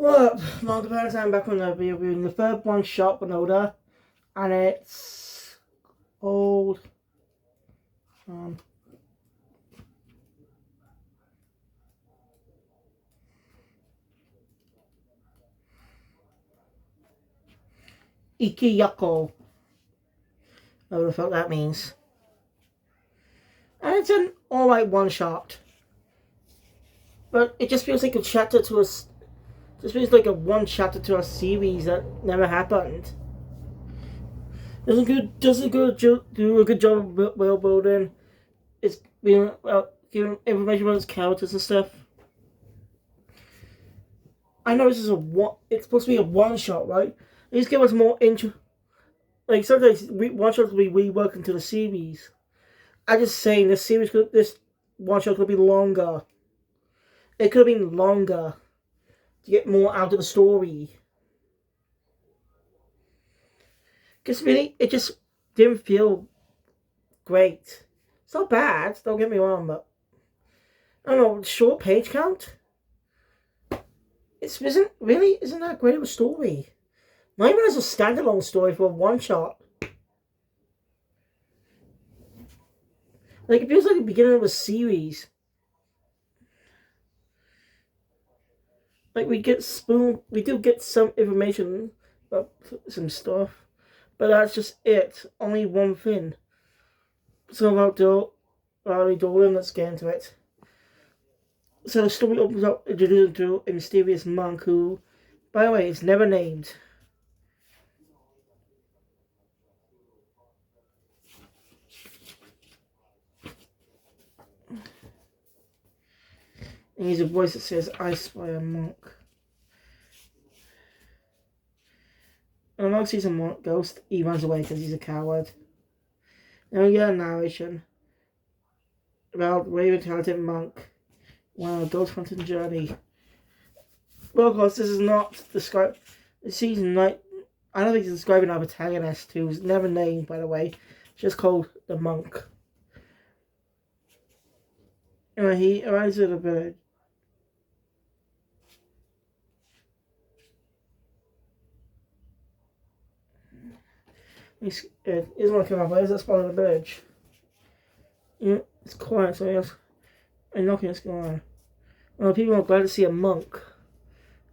Well, long time back when I'll be reviewing the third one shot Benoda, and it's old. Um, Ikki Yako. I don't know what that means. And it's an alright one shot, but it just feels like a chapter to us. Just feels like a one chapter to a series that never happened. Do a good job of world building. It's being giving information about its characters and stuff. I know this is a one. It's supposed to be a one shot, right? These give us more intro. Like sometimes one shots will be reworked into the series. I'm just saying this one shot could be longer. It could have been longer to get more out of the story. Because really, it just didn't feel great. It's not bad, don't get me wrong, but I don't know, short page count? Isn't that great of a story. Not even as a standalone story for a one shot. Like it feels like the beginning of a series. Like we do get some information about some stuff, but that's just it. Only one thing. So about Dolan, let's get into it. So the story opens up introducing to a mysterious monk who, by the way, is never named. And he's a voice that says, "I spy a monk." And the monk sees a monk ghost, he runs away because he's a coward. Now we get a narration about the brave and talented monk on a ghost hunting journey. Well, of course, this is not described. Season 9. I don't think it's describing our protagonist, who's never named, by the way. It's just called the monk. And he arrives at a village. He's want to come up. Where's that spot of the village? Yeah, it's quiet, so yes. And nothing is going on. Well, people are glad to see a monk.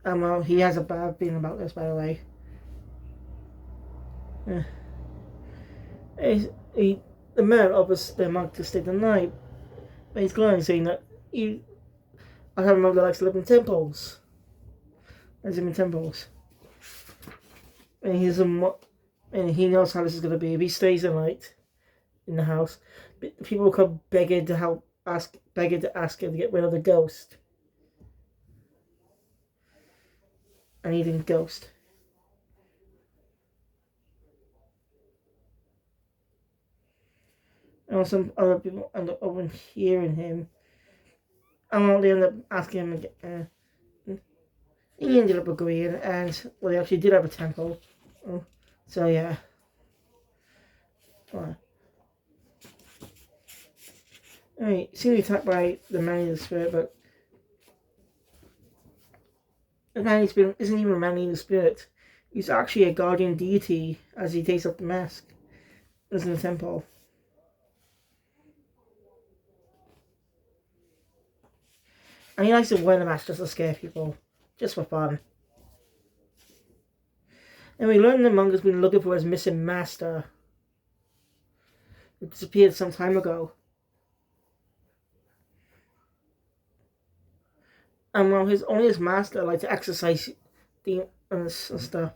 Well, he has a bad feeling about this, by the way. Yeah. The man offers the monk to stay the night, but he's glad saying that I have a monk that likes to live in temples. Lives in temples, and and he knows how this is going to be. If he stays the night in the house, people will come begging to ask him to get rid of the ghost. An eating ghost. And some other people end up overhearing him. And they end up asking him again. He ended up agreeing, and well, they actually did have a temple. So yeah. Alright, seems to be attacked by the man the spirit, but the man spirit isn't even a man the spirit. He's actually a guardian deity as he takes up the mask. Lives in the temple. And he likes to wear the mask just to scare people. Just for fun. And we learn the monk has been looking for his missing master, who disappeared some time ago. And well, his master likes to exercise and stuff.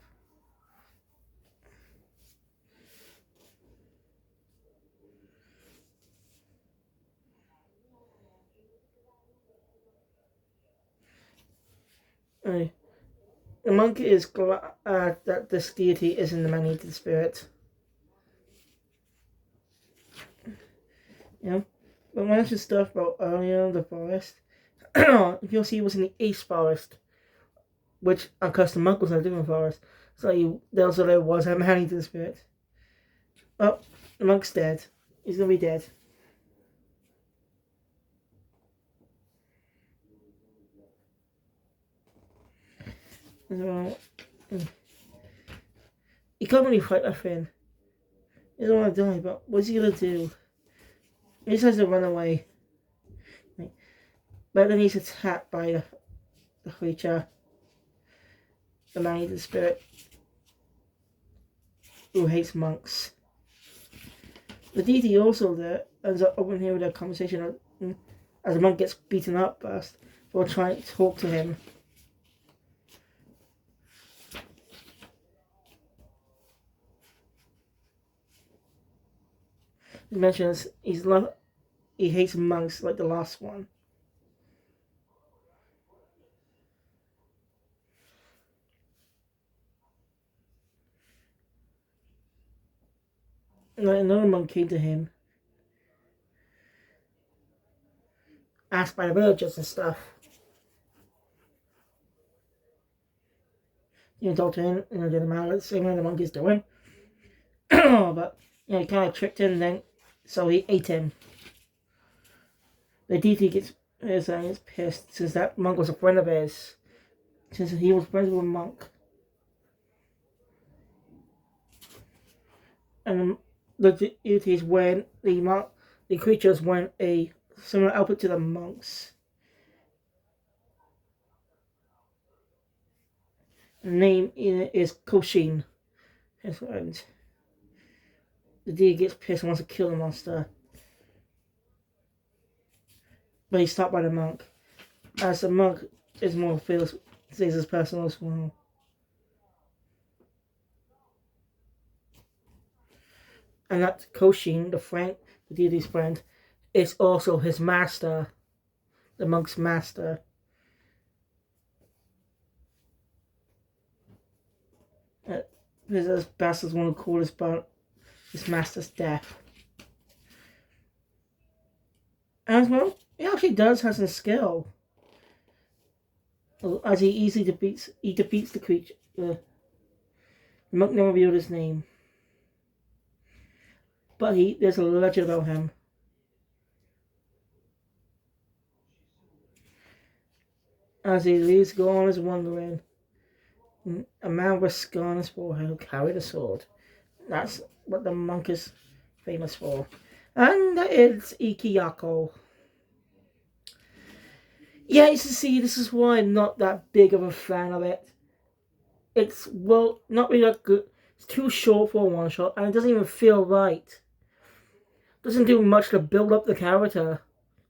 The monk is glad that this deity isn't the man-eating spirit. You know, but when it's stuff about earlier in the forest, you'll see it was in the East Forest, which of course the monk was in a different forest. So there was a man-eating spirit. Oh, the monk's dead. He's gonna be dead. So, he can't really fight that thing. He doesn't want to die, but what's he gonna do? He just has to run away. But then he's attacked by the creature, the man-eating spirit, who hates monks. The deity also there ends up overhearing their conversation as the monk gets beaten up first for trying to talk to him. He mentions he hates monks like the last one. And another monk came to him, asked by the villagers and stuff. You know, talk to him, didn't matter the same way the monk is doing. But, he kind of tricked him then, so he ate him. The deity gets pissed since that monk was a friend of his. Since he was friends with a monk. And the deities when the creatures wearing a similar outfit to the monks. The name is Koshin, his friend. The deity gets pissed and wants to kill the monster. But he's stopped by the monk. As the monk is more fearless, says his personal as well. And that Koshin, the deity's friend, is also his master, the monk's master. His bastards want to call his master's death. As well, he actually does have some skill. As he easily defeats the creature. The monk never revealed his name. But there's a legend about him. As he leaves to go on his wandering, a man with a scar on his forehead who carried a sword. That's what the monk is famous for. And it's Ikki Yako. Yeah, you see, this is why I'm not that big of a fan of it. It's, well, not really that good. It's too short for a one-shot, and it doesn't even feel right. It doesn't do much to build up the character,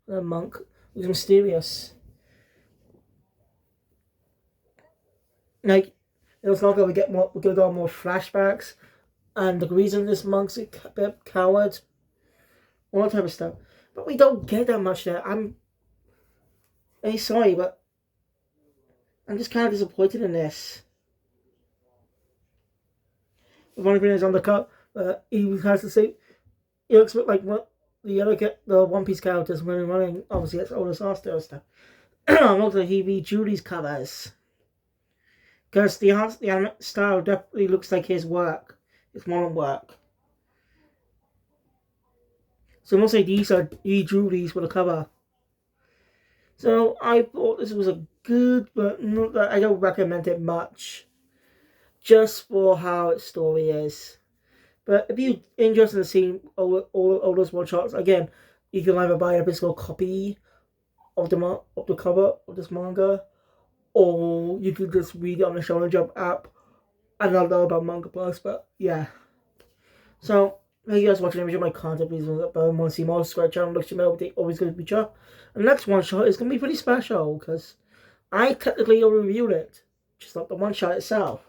the monk, who's mysterious. Like, it's not going to get more, we're going to go more flashbacks, and the reason this monk's a coward, all that type of stuff. But we don't get that much there. I'm sorry, but I'm just kind of disappointed in this. The one thing is on the cut, he has to say, he looks a bit like what the One Piece characters when running. Obviously, that's all this and stuff. Also, he read Julie's covers. Because the anime style definitely looks like his work, his modern work. So mostly he drew these for the cover. So I thought this was a good, but not that I don't recommend it much. Just for how its story is. But if you're interested in seeing all those one shots, again, you can either buy a physical copy of the cover of this manga, or you can just read it on the Shonen Jump app. I don't know about Manga Plus, but yeah. So, thank you guys for watching. If you enjoyed my content, please want to see more, subscribe to the channel, look to me, with always going to be sure. And the next one shot is going to be pretty special, because I technically reviewed it, just not the one shot itself.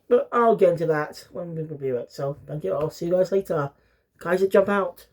But I'll get into that when we review it. So, thank you all. See you guys later. Guys that jump out.